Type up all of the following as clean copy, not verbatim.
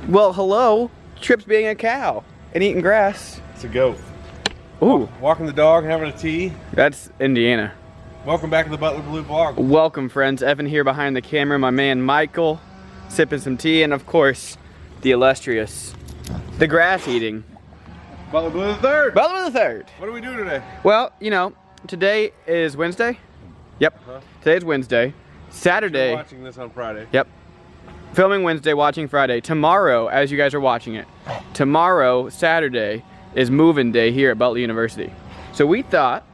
Well, hello. Tripp's being a cow and eating grass. It's a goat. Ooh. Walking the dog, having a tea. That's Indiana. Welcome back to the Butler Blue Vlog. Welcome, friends. Evan here behind the camera. My man Michael sipping some tea, and of course, the illustrious, the grass eating. Butler Blue the Third. Butler the Third. What are we doing today? Well, you know, today is Wednesday. Yep. Today is Wednesday. Saturday. You're watching this on Friday. Yep. Filming Wednesday, watching Friday. Tomorrow, as you guys are watching it, tomorrow, Saturday, is move-in day here at Butler University. So we thought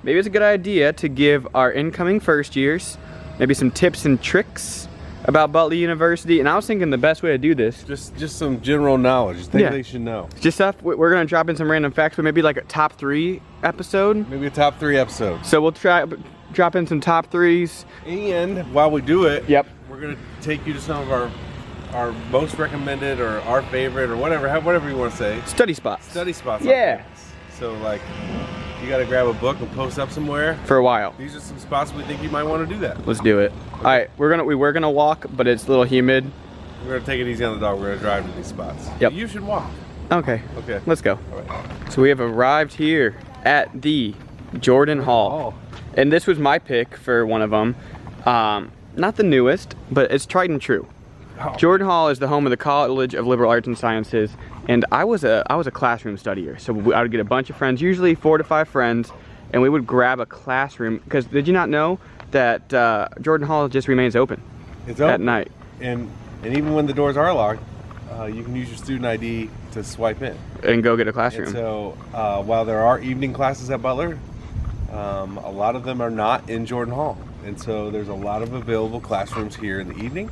maybe it's a good idea to give our incoming first years maybe some tips and tricks about Butler University. And I was thinking the best way to do this, Just some general knowledge, things they should know. just stuff, we're gonna drop in some random facts, but maybe like a top 3 episode. Maybe a top 3 episode. So we'll try drop in some top 3s. And while we do it, Yep. we're gonna take you to some of our most recommended or our favorite or whatever you want to say. Study spots. Study spots. Yeah. On campus. So like, you gotta grab a book and post up somewhere. For a while. These are some spots we think you might want to do that. Let's do it. All right, we were gonna walk, but it's a little humid. We're gonna take it easy on the dog. We're gonna drive to these spots. Yep. You should walk. Okay. Okay. Let's go. All right. So we have arrived here at the Jordan Hall. And this was my pick for one of them. Not the newest, but it's tried and true. Oh. Jordan Hall is the home of the College of Liberal Arts and Sciences, and I was a classroom studier. So I would get a bunch of friends, usually 4 to 5 friends, and we would grab a classroom. Because did you not know that Jordan Hall just remains open? It's open at night. And even when the doors are locked, you can use your student ID to swipe in And go get a classroom. And so while there are evening classes at Butler, a lot of them are not in Jordan Hall, and so there's a lot of available classrooms here in the evening.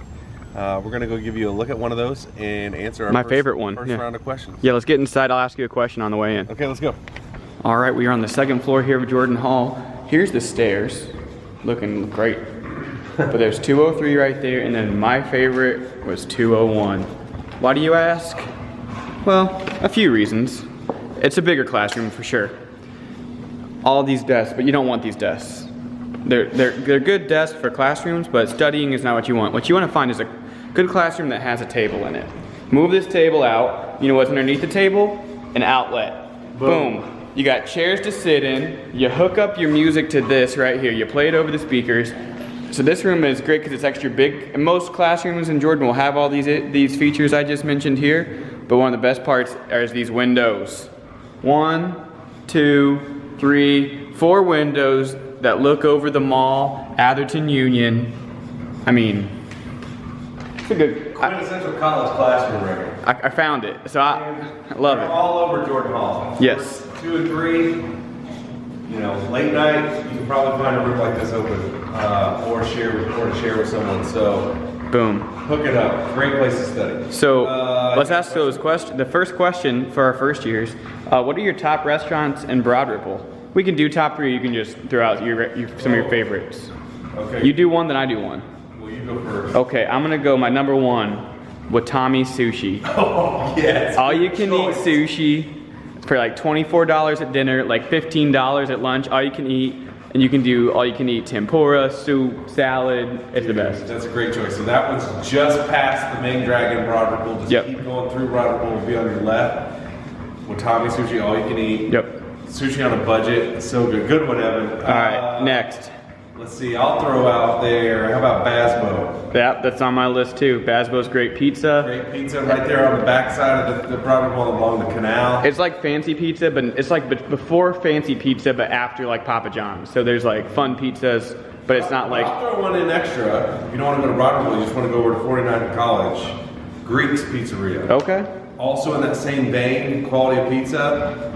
We're gonna go give you a look at one of those and answer our favorite first round of questions. Yeah, let's get inside. I'll ask you a question on the way in. Okay, let's go. All right, we are on the 2nd floor here of Jordan Hall. Here's the stairs, looking great. But there's 203 right there, and then my favorite was 201. Why do you ask? Well, a few reasons. It's a bigger classroom for sure. All these desks, but you don't want these desks. They're good desks for classrooms, but studying is not what you want. What you want to find is a good classroom that has a table in it. Move this table out. You know what's underneath the table? An outlet. Boom. You got chairs to sit in. You hook up your music to this right here. You play it over the speakers. So this room is great because it's extra big. And most classrooms in Jordan will have all these features I just mentioned here. But one of the best parts is these windows. 1, 2, 3, 4 windows that look over the mall, Atherton Union. I mean, it's a good Quintessential college classroom record. I found it, so I love it. All over Jordan Hall. Yes. 2 and 3. You know, late night, you can probably find a room like this open, or share with someone. So, Boom. hook it up. Great place to study. So let's ask those questions. The first question for our first years: what are your top restaurants in Broad Ripple? We can do top 3. You can just throw out some of your favorites. Okay. You do one, then I do one. Well, you go first. Okay, I'm gonna go my number 1, Watami Sushi. Oh, yes. All you can eat sushi for like $24 at dinner, like $15 at lunch. All you can eat, and you can do all you can eat tempura, soup, salad. It's the best. That's a great choice. So that one's just past the main drag in Broad Ripple. Just keep going through Broad Ripple. Will be on your left. Watami Sushi, all you can eat. Yep. Sushi on a budget. So good. Good one, Evan. All right, next. Let's see. I'll throw out there. How about Basbo? Yeah, that's on my list too. Basbo's great pizza. Great pizza right there on the backside of the Broad Ripple along the canal. It's like fancy pizza, but it's like before fancy pizza, but after like Papa John's. So there's like fun pizzas, but it's not like. I'll throw one in extra. If you don't want to go to Broad Ripple, you just want to go over to 49 College. Greek's Pizzeria. Okay. Also in that same vein, quality of pizza.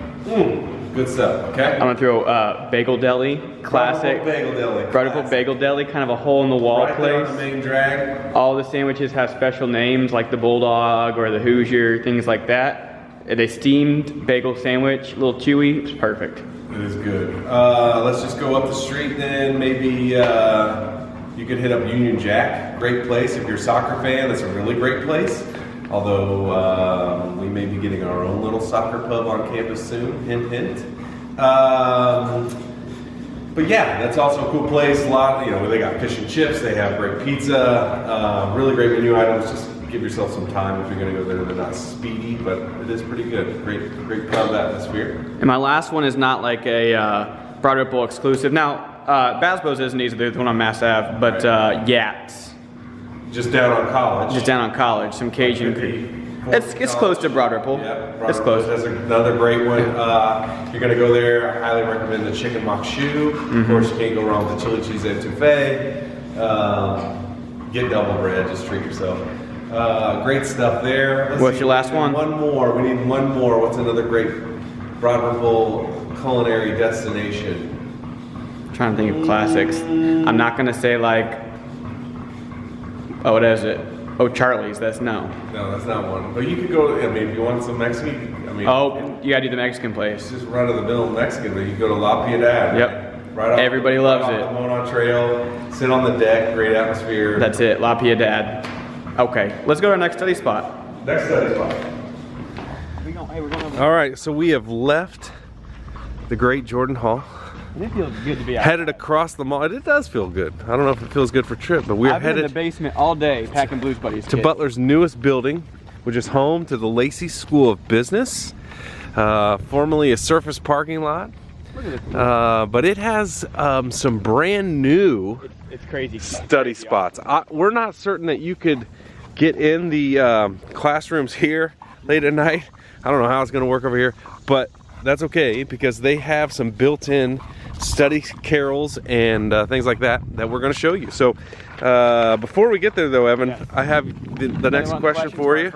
Good stuff, okay? I'm gonna throw Bagel Deli, classic. Bagel Deli. Broad Ripple Bagel Deli, kind of a hole in the wall Right place. there on the main drag. All the sandwiches have special names like the Bulldog or the Hoosier, things like that. They steamed bagel sandwich, a little chewy, it's perfect. It is good. Let's just go up the street then. Maybe you could hit up Union Jack. Great place if you're a soccer fan. That's a really great place. Although we may be getting our own little soccer pub on campus soon, hint, hint. But yeah, that's also a cool place. A lot, they got fish and chips. They have great pizza, really great menu items. Just give yourself some time if you're going to go there. They're not speedy, but it is pretty good. Great crowd atmosphere. And my last one is not like a Broad Ripple exclusive. Now, Basbo's isn't either, the one on Mass Ave, but Yats. Just down on College. Just down on College, some Cajun. It's close to Broad Ripple. Yeah, it's close. That's another great one. You're gonna go there. I highly recommend the chicken mock shoe. Of course, you can't go wrong with the chili cheese etouffee. Get double bread. Just treat yourself. Great stuff there. What's your last one? One more. We need one more. What's another great Broad Ripple culinary destination? I'm trying to think of classics. I'm not gonna say like, oh, what is it? Oh, Charlie's. That's no. No, that's not one. But you could go. I mean, if you want some Mexican, oh, you gotta do the Mexican place. It's just run of the mill Mexican. But you go to La Piedad. Yep. Right off, everybody loves right it. Off the Mona Trail. Sit on the deck. Great atmosphere. That's it. La Piedad. Okay, let's go to our next study spot. Next study spot. We're going All right, so we have left the great Jordan Hall. It feels good to be out. Headed across the mall. It does feel good. I don't know if it feels good for Trip, but we're I've been headed in the basement all day packing Blues Buddies to kids. Butler's newest building, which is home to the Lacey School of Business, formerly a surface parking lot. Look at this. But it has some brand new It's crazy study spots. We're not certain that you could get in the classrooms here late at night. I don't know how it's going to work over here, but that's okay because they have some built-in study carrels and things like that we're going to show you. So before we get there though, Evan, yeah. I have the next question for you.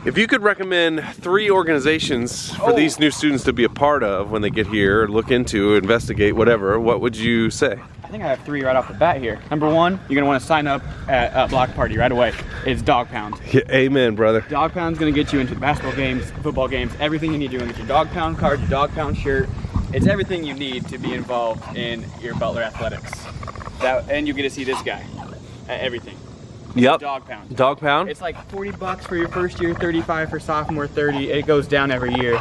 If you could recommend 3 organizations for these new students to be a part of when they get here, look into, investigate, whatever, what would you say? I think I have 3 right off the bat here. Number 1, you're gonna want to sign up at Block Party right away. It's Dog Pound. Yeah, amen, brother. Dog Pound's gonna get you into basketball games, football games, everything you need to do. Get your Dog Pound card, your Dog Pound shirt. It's everything you need to be involved in your Butler athletics. And you get to see this guy at everything. Yep. Dog Pound. Dog Pound. It's like $40 for your first year, 35 for sophomore, 30. It goes down every year.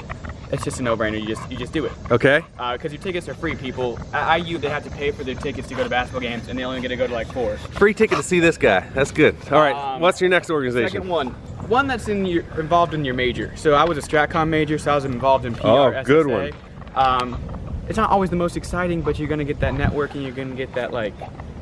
It's just a no-brainer. You just do it. Okay. Because your tickets are free. People at IU, they have to pay for their tickets to go to basketball games, and they only get to go to like 4. Free ticket to see this guy. That's good. All right. What's your next organization? Second one that's involved in your major. So I was a StratCom major, so I was involved in PR. Oh, good SSA. one. It's not always the most exciting, but you're gonna get that networking. You're gonna get that like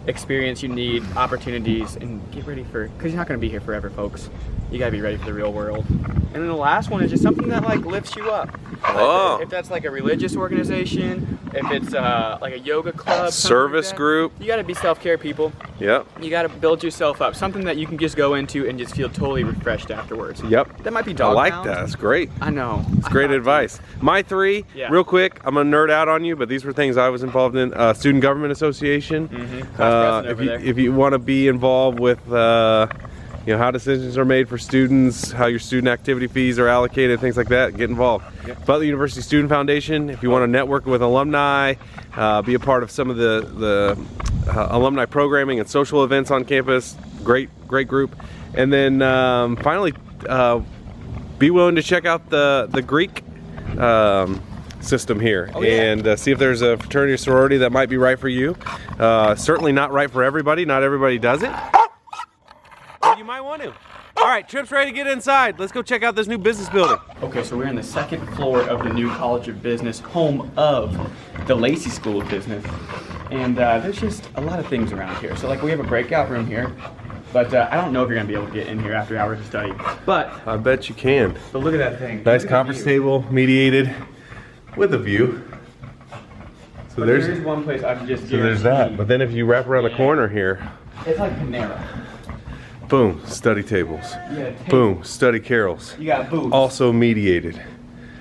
experience you need, opportunities, and get ready for. Because you're not gonna be here forever, folks. You gotta be ready for the real world. And then the last one is just something that like lifts you up. Oh. If that's like a religious organization, if it's like a yoga club, Service like that, group. you gotta be self-care people. Yep. You gotta build yourself up. Something that you can just go into and just feel totally refreshed afterwards. Yep. That might be I Dog like Pound. that. That's great. I know. It's great advice. My 3, Yeah. real quick, I'm gonna nerd out on you, but these were things I was involved in. Student Government Association. Class president over there. If you want to be involved with you know, how decisions are made for students, how your student activity fees are allocated, things like that, get involved. Yep. Butler University Student Foundation, if you want to network with alumni, be a part of some of the alumni programming and social events on campus, great group. And then finally, be willing to check out the Greek system here and see if there's a fraternity or sorority that might be right for you. Certainly not right for everybody. Not everybody does it. But you might want to. All right, Trip's ready to get inside. Let's go check out this new business building. Okay, so we're on the 2nd floor of the new College of Business, home of the Lacey School of Business. And there's just a lot of things around here. So like we have a breakout room here, but I don't know if you're gonna be able to get in here after hours to study. But I bet you can. look at that thing. Nice Look at conference the view. table, mediated, with a view. So But there's there's one place I can just there's that. But then if you wrap around the corner here, it's like Panera. boom, study tables. Yeah, Boom, study carols. You got booths. Also mediated.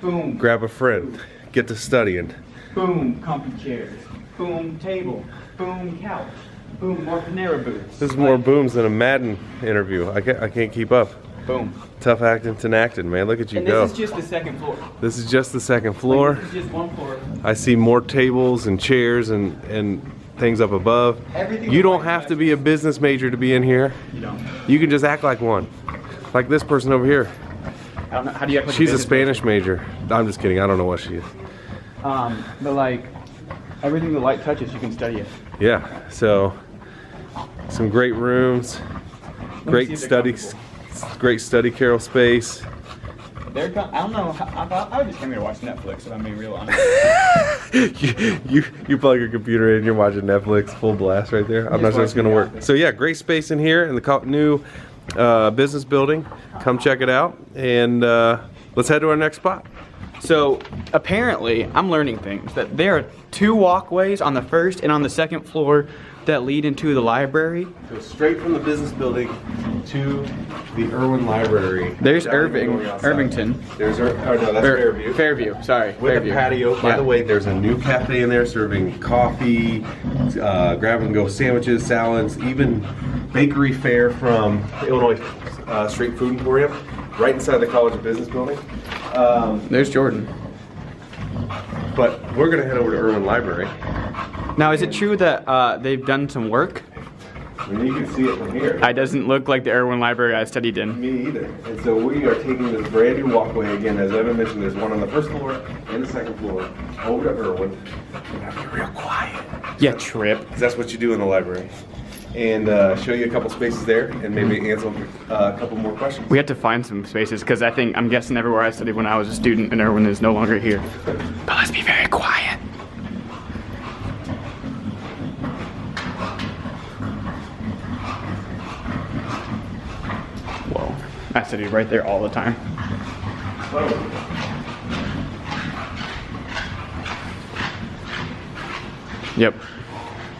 Boom. Grab a friend, get to studying. Boom. Comfy chairs. Boom. Table. Boom. Couch. Boom. More Panera booths. This is more booms than a Madden interview. I can't keep up. Boom. Tough acting, tenacting, man. Look at you And go. this is just the 2nd floor. This is just the 2nd floor. This is just one floor. I see more tables and chairs and things up above. Everything You is don't like have that. to be a business major to be in here. You don't. You can just act like one. Like this person over here. I don't know. How do you act like She's a business Spanish major. I'm just kidding. I don't know what she is. But like everything the light touches, you can study it. Yeah. So Some great rooms, great study carrel space. I don't know. I would just come here to watch Netflix if I'm being real honest. you plug your computer in, you're watching Netflix full blast right there. I'm not sure it's gonna work. So yeah, great space in here in the new business building. Come check it out, and let's head to our next spot. So apparently, I'm learning things that there are 2 walkways on the first and on the second floor that lead into the library. Go straight from the business building to the Irwin Library. There's Irvington. There's Fairview. Fairview, sorry. With Fairview. a patio. By the way, there's a new cafe in there serving coffee, grab and go sandwiches, salads, even bakery fare from Illinois Street Food Emporium, right inside the College of Business building. There's Jordan. But we're gonna head over to Irwin Library. Now, is it true that they've done some work? I mean, you can see it from here. It doesn't look like the Irwin Library I studied in. Me either. And so we are taking this brand new walkway again. As Evan mentioned, there's one on the first floor and the second floor over to Irwin. We're gonna be real quiet. Yeah, trip. Because that's what you do in the library. And show you a couple spaces there and maybe answer a couple more questions. We had to find some spaces because I'm guessing everywhere I studied when I was a student and Irwin is no longer here. But let's be very quiet. Whoa, I studied right there all the time. Yep.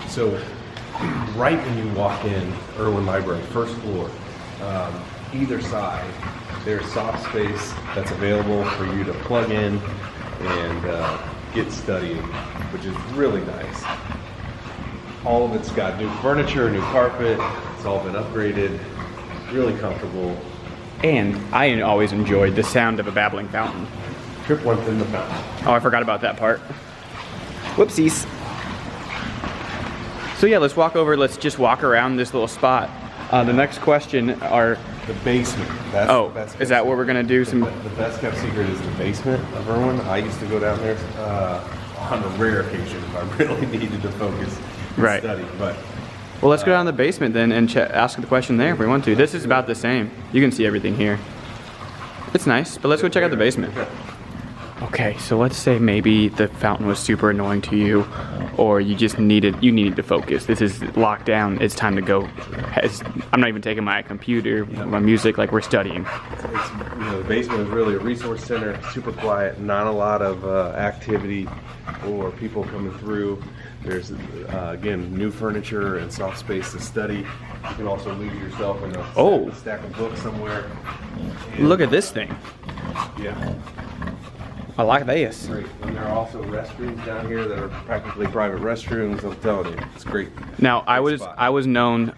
So, right when you walk in Irwin Library, first floor, either side, there's soft space that's available for you to plug in and get studying, which is really nice. All of it's got new furniture, new carpet, it's all been upgraded, really comfortable. And I always enjoyed the sound of a babbling fountain. Trip went in the fountain. Oh, I forgot about that part. Whoopsies. So yeah, let's walk over. Let's just walk around this little spot. The next question are the basement. That's the best is that what we're gonna do? The best kept secret is the basement of Irwin. I used to go down there on a rare occasion if I really needed to focus and study. But well, let's go down to the basement then and ask the question there if we want to. This is about the same. You can see everything here. It's nice, but let's go check out the basement. Okay, so let's say maybe the fountain was super annoying to you, or you just needed to focus. This is locked down. It's time to go. I'm not even taking my computer, my music, like we're studying. The basement is really a resource center, super quiet, not a lot of activity or people coming through. There's, again, new furniture and soft space to study. You can also leave yourself in a stack of books somewhere. And look at this thing. Yeah. I like this. Great. And there are also restrooms down here that are practically private restrooms. I'm telling you, it's great. Now, I was known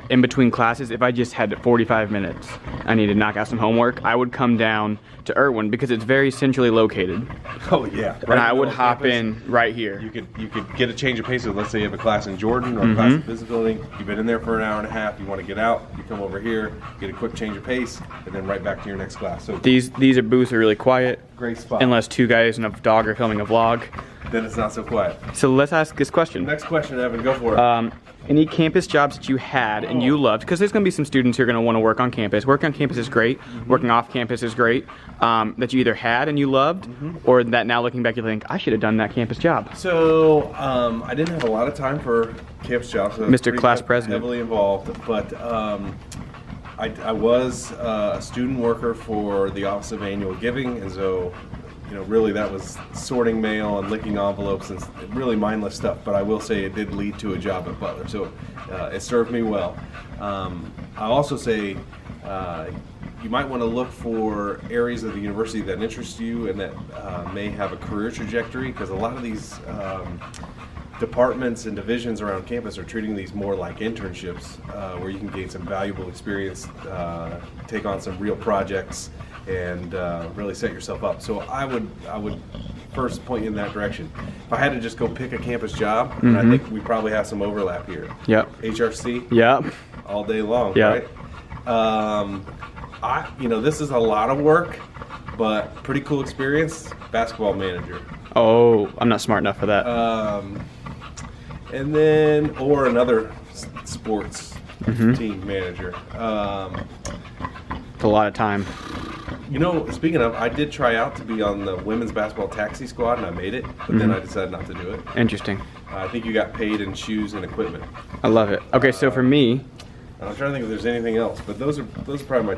in between classes, if I just had 45 minutes, I needed to knock out some homework, I would come down to Irwin because it's very centrally located. Oh yeah. Right, and I would hop in right here. You could get a change of pace. So let's say you have a class in Jordan or a class in business building. You've been in there for an hour and a half. You want to get out. You come over here, get a quick change of pace, and then right back to your next class. So these booths are really quiet. Great spot. Unless 2 guys and a dog are filming a vlog. Then it's not so quiet. So let's ask this question. Next question, Evan, go for it. Any campus jobs that you had and you loved? Because there's going to be some students who are going to want to work on campus. Working on campus is great. Working off campus is great. That you either had and you loved, or that now looking back you think, I should have done that campus job. So I didn't have a lot of time for campus jobs. So Mr. Class President. Heavily involved, but I was a student worker for the Office of Annual Giving, and so really that was sorting mail and licking envelopes and really mindless stuff. But I will say it did lead to a job at Butler, so it served me well. I also say you might want to look for areas of the university that interest you and that may have a career trajectory, because a lot of these departments and divisions around campus are treating these more like internships, where you can gain some valuable experience, take on some real projects, and really set yourself up. So I would first point you in that direction. If I had to just go pick a campus job, and I think we probably have some overlap here. Yep. HRC. Yep. All day long, yep. Right? This is a lot of work, but pretty cool experience. Basketball manager. Oh, I'm not smart enough for that. And then, or another sports team manager. It's a lot of time. You know, speaking of, I did try out to be on the women's basketball taxi squad, and I made it, but then I decided not to do it. Interesting. I think you got paid in shoes and equipment. I love it. Okay, so for me, I'm trying to think if there's anything else, but those are probably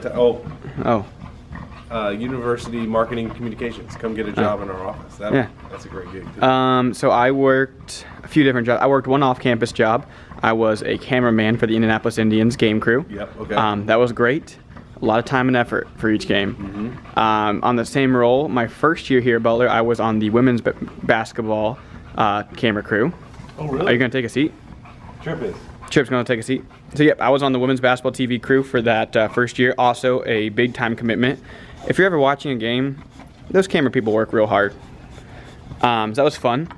my university marketing communications. Come get a job in our office. That's a great gig too. So I worked a few different jobs. I worked one off-campus job. I was a cameraman for the Indianapolis Indians game crew. Yep. Okay. That was great. A lot of time and effort for each game. On the same role, my first year here at Butler, I was on the women's basketball camera crew. Oh, really? Are you gonna take a seat? Trip is. Trip's gonna take a seat. So yep, I was on the women's basketball TV crew for that first year. Also a big time commitment. If you're ever watching a game, those camera people work real hard. So that was fun.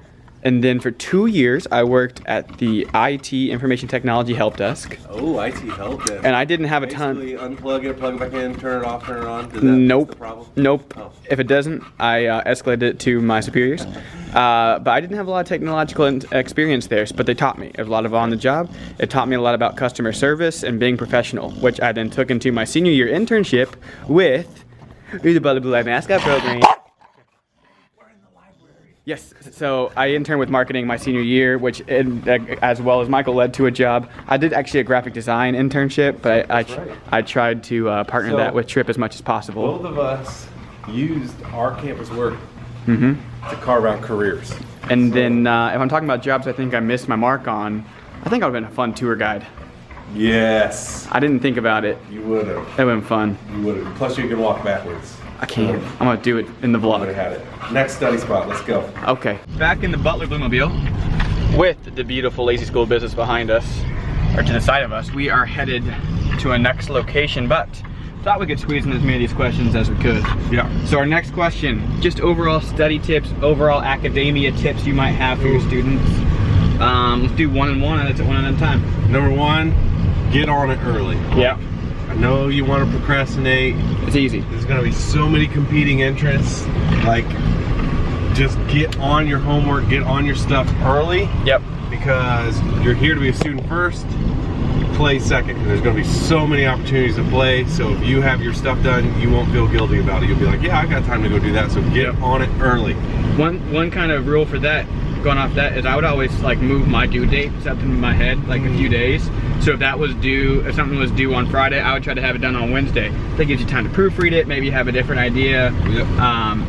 And then for 2 years, I worked at the IT Information Technology Help Desk. Oh, IT Help Desk. And I didn't have a ton. Basically unplug it, plug it back in, turn it off, turn it on. Nope. That's the problem? Nope. Oh. If it doesn't, I escalated it to my superiors. But I didn't have a lot of technological experience there, but they taught me. It was a lot of on the job. It taught me a lot about customer service and being professional, which I then took into my senior year internship with the Butler Blue Light Mascot Program. Yes, so I interned with marketing my senior year, which, as well as Michael, led to a job. I did actually a graphic design internship, but I tried to partner that with Trip as much as possible. Both of us used our campus work to carve out careers. And then if I'm talking about jobs I think I missed my mark on, I think I would have been a fun tour guide. Yes. I didn't think about it. You would have. That would have been fun. You would have. Plus you can walk backwards. I can't. I'm going to do it in the I would vlog. have had it. Next study spot, let's go. Okay. Back in the Butler Bluemobile with the beautiful Lacey School of Business behind us, or to the side of us, we are headed to a next location, but thought we could squeeze in as many of these questions as we could. Yeah. So our next question, just overall study tips, overall academia tips you might have for your students. Let's do one and one at a time. Number one, get on it early. Yeah. I know you want to procrastinate. It's easy. There's going to be so many competing interests. Like, just get on your homework, get on your stuff early. Yep. Because you're here to be a student first, play second. And there's going to be so many opportunities to play. So if you have your stuff done, you won't feel guilty about it. You'll be like, yeah, I got time to go do that. So get on it early. One kind of rule for that, going off that, is I would always like move my due date up in my head like a few days. So if something was due on Friday, I would try to have it done on Wednesday. That gives you time to proofread it, maybe have a different idea. Yep.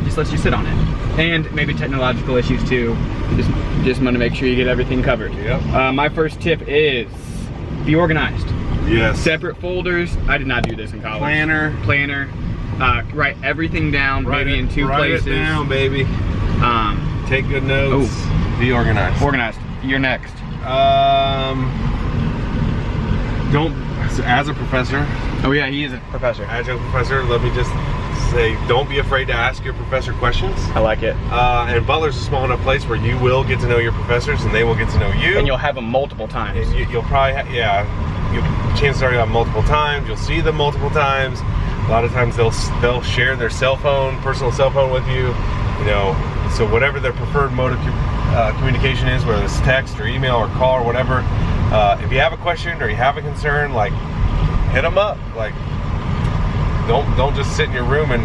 Just lets you sit on it. And maybe technological issues too. Just want to make sure you get everything covered. Yep. My first tip is be organized. Yes. Separate folders. I did not do this in college. Planner. Write everything down, maybe in two places. Write it down, baby. Take good notes. Be organized. Organized. You're next. As a professor. Oh yeah, he is a professor. Adjunct professor, let me just say, don't be afraid to ask your professor questions. I like it. And Butler's a small enough place where you will get to know your professors and they will get to know you. And you'll have them multiple times. And you'll probably, chances are you'll have multiple times. You'll see them multiple times. A lot of times they'll share their personal cell phone with you. You know, so whatever their preferred mode of communication is, whether it's text or email or call or whatever. If you have a question or you have a concern, like, hit them up. Like, don't just sit in your room and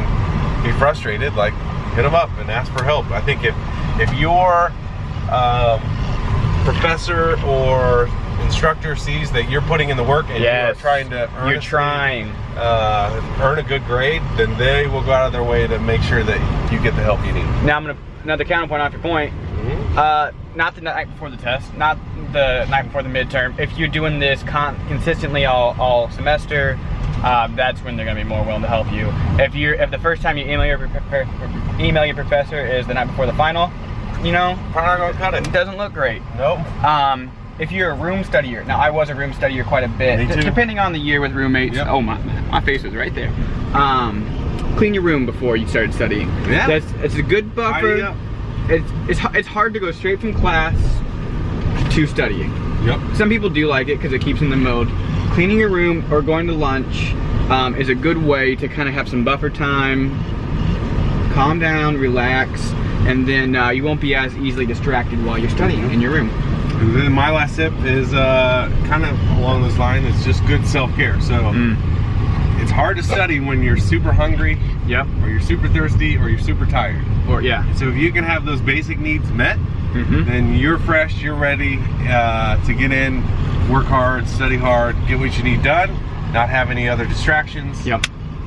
be frustrated. Like, hit them up and ask for help. I think if your professor or instructor sees that you're putting in the work and you are trying to earn a good grade, then they will go out of their way to make sure that you get the help you need. Now another counterpoint off your point. Not the night before the test, not the night before the midterm. If you're doing this consistently all semester, that's when they're gonna be more willing to help you. If the first time you email your professor is the night before the final, you know, probably not gonna cut it. It doesn't look great. Nope. If you're a room studier, now I was a room studier quite a bit. Me too. Depending on the year with roommates. Yep. Oh my face was right there. Clean your room before you start studying. Yeah. It's a good buffer. It's hard to go straight from class to studying. Yep. Some people do like it because it keeps in the mode. Cleaning your room or going to lunch is a good way to kind of have some buffer time, calm down, relax, and then you won't be as easily distracted while you're studying in your room. And then my last tip is kind of along those lines. It's just good self-care. So it's hard to study when you're super hungry, Yep. or you're super thirsty, or you're super tired. Or yeah. So if you can have those basic needs met, then you're fresh, you're ready to get in, work hard, study hard, get what you need done, not have any other distractions. Yep.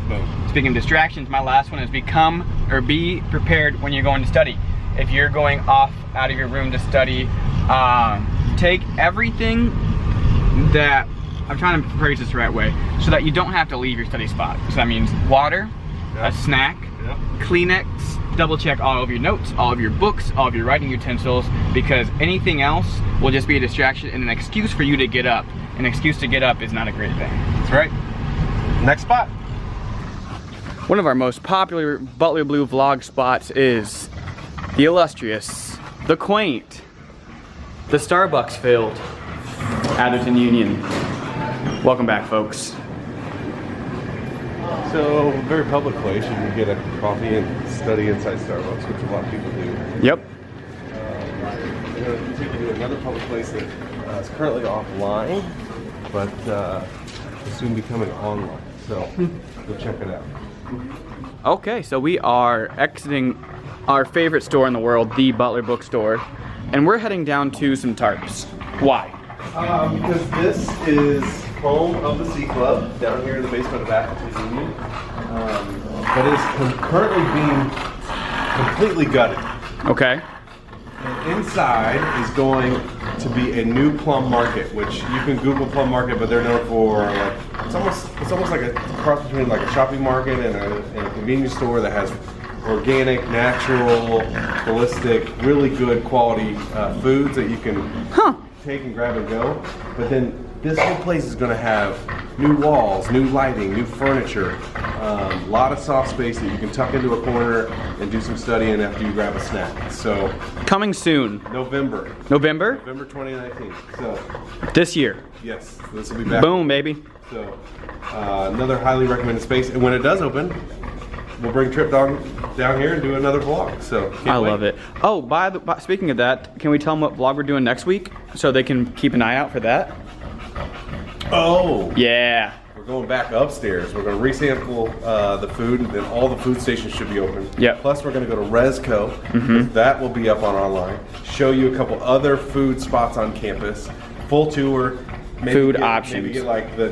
Boom. Speaking of distractions, my last one is be prepared when you're going to study. If you're going off out of your room to study, take everything that, I'm trying to phrase this the right way, so that you don't have to leave your study spot. So that means water, a snack, Kleenex, double check all of your notes, all of your books, all of your writing utensils, because anything else will just be a distraction and an excuse for you to get up. An excuse to get up is not a great thing. That's right. Next spot. One of our most popular Butler Blue vlog spots is the illustrious, the quaint, the Starbucks filled Atherton Union. Welcome back, folks. So, a very public place. You can get a coffee and study inside Starbucks, which a lot of people do. Yep. We're going to take you to another public place that is currently offline, but will soon be coming online. So, go check it out. Okay, so we are exiting our favorite store in the world, the Butler Bookstore, and we're heading down to some tarps. Why? Because this is home of the Sea Club down here in the basement of Atherton Union, but is currently being completely gutted. Okay. And inside is going to be a new plum market, which you can Google plum market, but they're known for like it's almost like a cross between like a shopping market and a convenience store that has organic, natural, holistic, really good quality foods that you can take and grab and go. But then this whole place is going to have new walls, new lighting, new furniture, a lot of soft space that you can tuck into a corner and do some studying after you grab a snack. So Coming soon. November November? November 2019. So This year. yes, this will be back. Boom, baby. So another highly recommended space, and when it does open, we'll bring Trip down here and do another vlog. So I love it. Oh, speaking of that, can we tell them what vlog we're doing next week so they can keep an eye out for that? Oh, Yeah. we're going back upstairs. We're going to resample the food, and then all the food stations should be open. Yep. Plus, we're going to go to Resco. That will be up on online. Show you a couple other food spots on campus. Full tour. Food options. Maybe get like the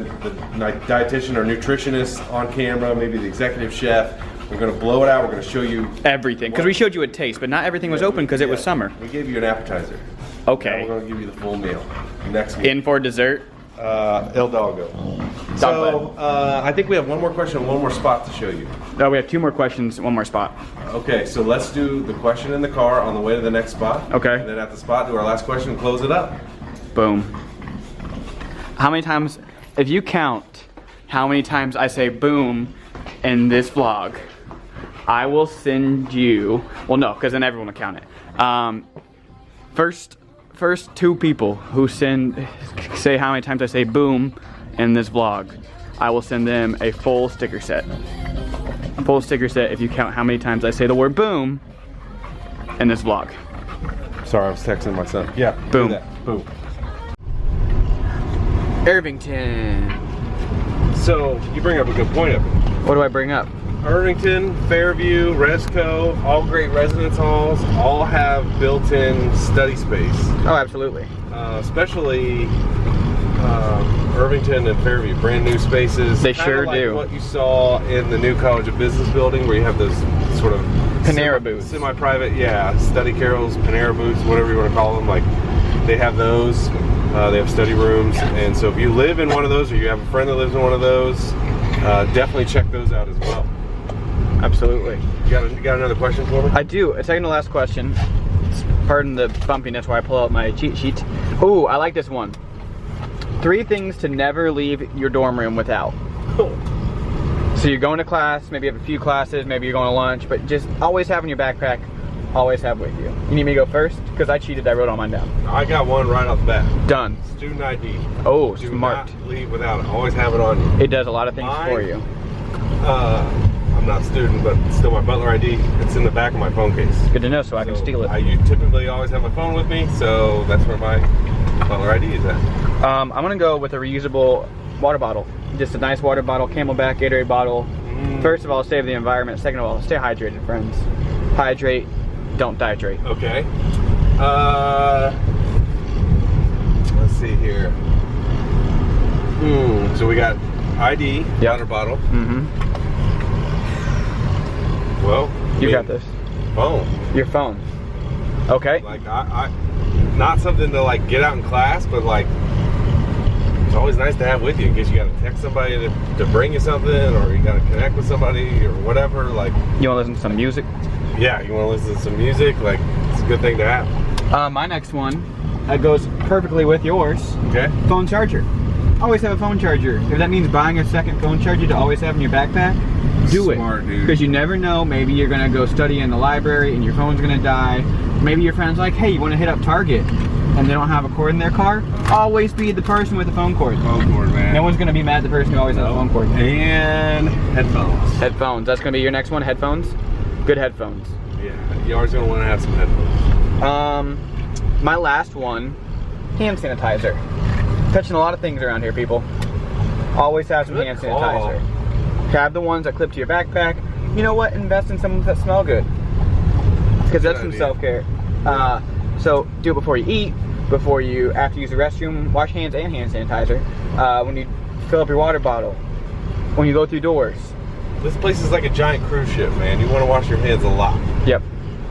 dietitian or nutritionist on camera. Maybe the executive chef. We're going to blow it out. We're going to show you Everything. Because we showed you a taste, but not everything was open because it was summer. We gave you an appetizer. Okay. Now we're going to give you the full meal next week. In for dessert. El Doggo. So, I think we have one more question and one more spot to show you. No, we have 2 more questions, 1 more spot. Okay, so let's do the question in the car on the way to the next spot. Okay. And then at the spot, do our last question and close it up. Boom. How many times, if you count how many times I say boom in this vlog, I will send you, well no, because then everyone will count it. First 2 people who say how many times I say boom in this vlog, I will send them a full sticker set. A full sticker set if you count how many times I say the word boom in this vlog. Sorry, I was texting my son. Yeah, Boom. do that. Boom. Irvington. So, you bring up a good point up here. What do I bring up? Irvington, Fairview, Resco, all great residence halls, all have built-in study space. Oh, absolutely. Especially Irvington and Fairview, brand new spaces. They Kinda sure like do. What you saw in the new College of Business building, where you have those sort of Panera booths. semi-private, yeah, study carrels, Panera booths, whatever you want to call them. Like they have those. They have study rooms, and so if you live in one of those, or you have a friend that lives in one of those, definitely check those out as well. Absolutely. You got another question for me? I do. A second to last question. Pardon the bumpiness while I pull out my cheat sheet. Ooh, I like this one. 3 things to never leave your dorm room without. So you're going to class, maybe you have a few classes, maybe you're going to lunch, but just always have in your backpack, always have with you. You need me to go first? Because I cheated, I wrote all mine down. I got one right off the bat. Done. Student ID. Oh, Do smart. not leave without it. Always have it on you. It does a lot of things for you. I'm not a student, but still my Butler ID. It's in the back of my phone case. Good to know, so I can steal it. I typically always have my phone with me, so that's where my Butler ID is that? I'm gonna go with a reusable water bottle. Just a nice water bottle, Camelback, Gatorade bottle. First of all, save the environment. Second of all, stay hydrated, friends. Hydrate, don't dihydrate. Okay. Let's see here. So we got ID, water bottle. Well, You got this. Phone. Your phone. Okay. Like I not something to like get out in class, but like it's always nice to have with you in case you got to text somebody to bring you something, or you got to connect with somebody or whatever. Like You want to listen to some music? Yeah, you want to listen to some music. Like it's a good thing to have. My next one goes perfectly with yours. Okay. Phone charger. Always have a phone charger. If that means buying a second phone charger to always have in your backpack, do it. Smart, dude. Because you never know, maybe you're gonna go study in the library and your phone's gonna die. Maybe your friend's like, hey, you wanna hit up Target? And they don't have a cord in their car. Always be the person with the phone cord. Phone cord, man. No one's gonna be mad at the person who always has a phone cord. And headphones. Headphones, that's gonna be your next one, headphones? Good headphones. Yeah, you're always gonna want to have some headphones. My last one, hand sanitizer. Touching a lot of things around here, people. Always have some hand sanitizer. Have the ones that clip to your backpack. You know what? Invest in some that smell good. Because that's some self-care. So do it before you eat, after you use the restroom, wash hands and hand sanitizer. When you fill up your water bottle, when you go through doors. This place is like a giant cruise ship, man. You want to wash your hands a lot. Yep.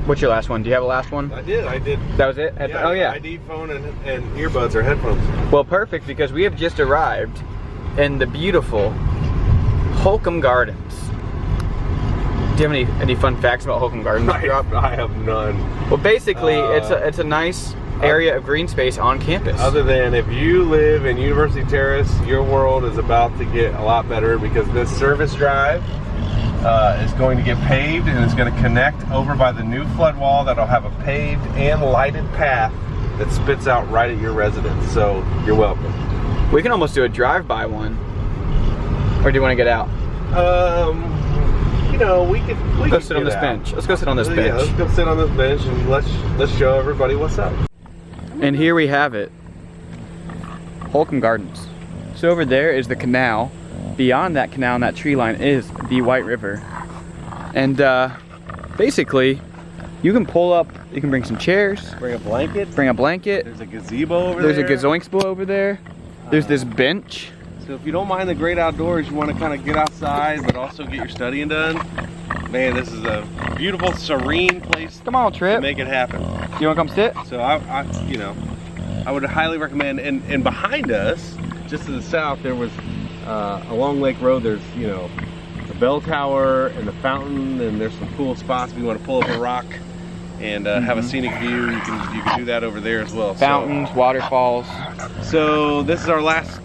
What's your last one? Do you have a last one? I did. That was it? Oh yeah. ID, phone, and earbuds or headphones. Well, perfect, because we have just arrived in the beautiful Holcomb Gardens. Do you have any fun facts about Holcomb Gardens? I have none. Well, basically, it's a nice area of green space on campus. Other than if you live in University Terrace, your world is about to get a lot better because this service drive is going to get paved and it's going to connect over by the new flood wall that'll have a paved and lighted path that spits out right at your residence. So you're welcome. We can almost do a drive-by one. Or do you want to get out? You know, we could go sit on this bench. Let's go sit on this bench. Yeah, let's go sit on this bench and let's show everybody what's up. And here we have it. Holcomb Gardens. So over there is the canal. Beyond that canal and that tree line is the White River. And basically, you can pull up, you can bring some chairs. Bring a blanket. Bring a blanket. There's a gazebo over there. There's a gazoinkspo over there. There's this bench. So if you don't mind the great outdoors, you want to kind of get outside, but also get your studying done. Man, this is a beautiful, serene place. Come on, Trip. To make it happen. You want to come sit? So I would highly recommend. And behind us, just to the south, there was along Lake Road. There's the bell tower and the fountain, and there's some cool spots if you want to pull up a rock and have a scenic view. You can do that over there as well. Fountains, waterfalls. So this is our last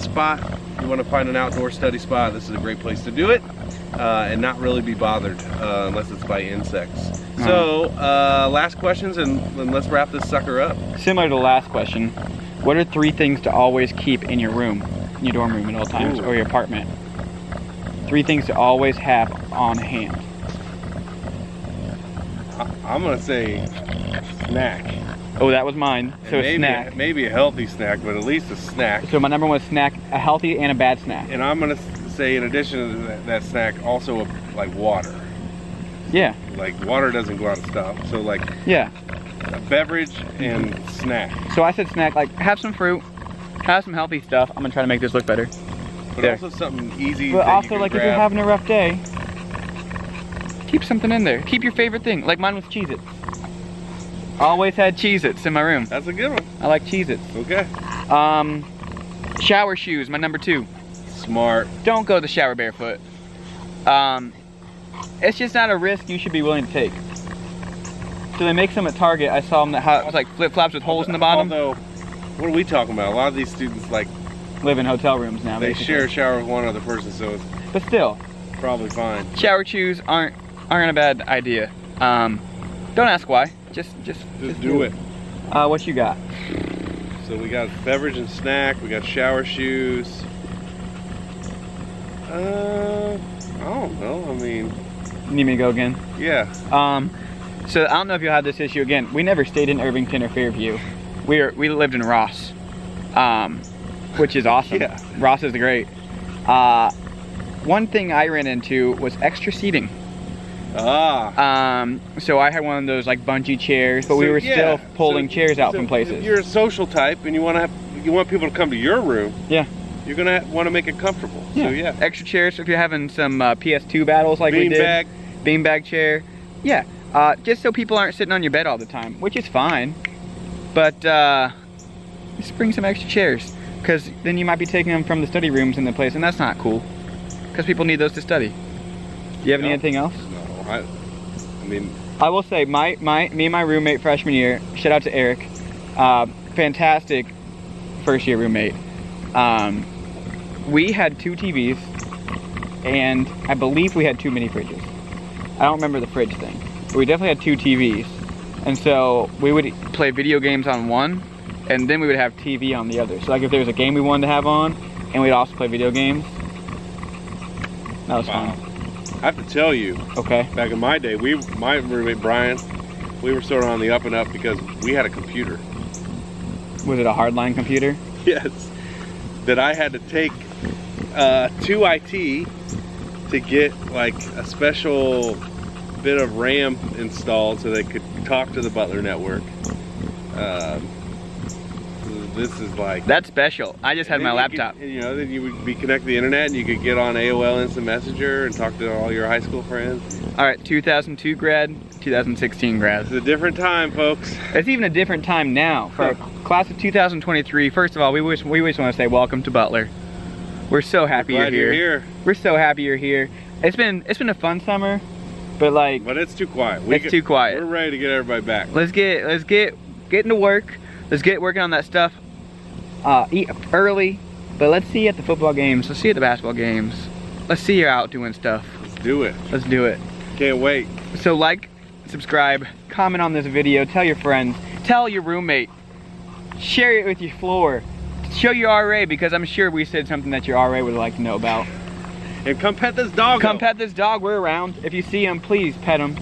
spot. If you want to find an outdoor study spot, this is a great place to do it and not really be bothered unless it's by insects. So last questions, and let's wrap this sucker up. Similar to the last question, what are 3 things to always keep in your room, in your dorm room at all times, or your apartment? 3 things to always have on hand. I'm gonna say snack. Oh, that was mine. So a snack. Maybe a healthy snack, but at least a snack. So my number 1 snack, a healthy and a bad snack. And I'm gonna say, in addition to that snack, also like water. Yeah. Like water doesn't go out of style. So like yeah, a beverage and snack. So I said snack, like have some fruit, have some healthy stuff. I'm gonna try to make this look better. But also something easy. But that also, you can like grab. if you're having a rough day, keep something in there. Keep your favorite thing. Like mine was Cheez-Its. Always had Cheez-Its in my room. That's a good one. I like Cheez-Its. Okay. Shower shoes, my number 2. Smart. Don't go to the shower barefoot. It's just not a risk you should be willing to take. So they make some at Target. I saw them that it was like flip-flops with holes in the bottom. Although, what are we talking about? A lot of these students live in hotel rooms now. They basically share a shower with one other person, so it's but still probably fine. Shower shoes aren't a bad idea. Don't ask why. Just do it. What you got? So we got beverage and snack. We got shower shoes. I don't know. I mean, you need me to go again? Yeah. So I don't know if you'll have this issue again. We never stayed in Irvington or Fairview. we lived in Ross, which is awesome. Yeah. Ross is great. One thing I ran into was extra seating. So I had one of those like bungee chairs, but we were still pulling chairs out from places. If you're a social type and you want people to come to your room, yeah, you're gonna want to make it comfortable. Yeah. So yeah, extra chairs if you're having some PS2 battles like we did. Beanbag chair. Yeah, just so people aren't sitting on your bed all the time, which is fine. But just bring some extra chairs, because then you might be taking them from the study rooms in the place, and that's not cool. Because people need those to study. Do you have anything else? No, I mean, I will say me and my roommate freshman year. Shout out to Eric. Fantastic first year roommate. We had 2 TVs, and I believe we had 2 mini fridges. I don't remember the fridge thing, but we definitely had 2 TVs. And so we would play video games on one, and then we would have TV on the other. So like if there was a game we wanted to have on, and we'd also play video games. That was fun. I have to tell you, okay, back in my day, my roommate Brian, we were sort of on the up and up because we had a computer. Was it a hardline computer? Yes, that I had to take to IT to get like a special bit of RAM installed so they could talk to the Butler network. This is like... That's special. I just had my laptop. You know, then you would be connected to the internet and you could get on AOL Instant Messenger and talk to all your high school friends. All right, 2002 grad, 2016 grad. It's a different time, folks. It's even a different time now. For our class of 2023, first of all, we always want to say welcome to Butler. We're so happy you're here. We're so happy you're here. It's been a fun summer, but like... But it's too quiet. It's too quiet. We're ready to get everybody back. Let's get into work. Let's get working on that stuff. Eat early, but let's see you at the football games. Let's see you at the basketball games. Let's see you out doing stuff. Let's do it. Let's do it. Can't wait. So like, subscribe, comment on this video, tell your friends, tell your roommate, share it with your floor, show your RA, because I'm sure we said something that your RA would like to know about. And come pet this dog. Come pet this dog. We're around. If you see him, please pet him.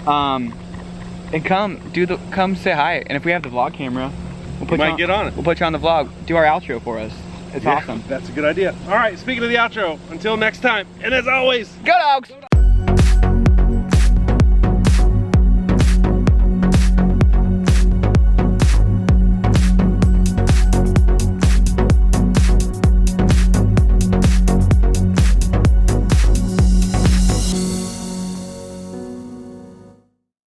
And come say hi. And if we have the vlog camera, we'll put get on it. We'll put you on the vlog. Do our outro for us. It's awesome. That's a good idea. All right, speaking of the outro, until next time, and as always, go dogs!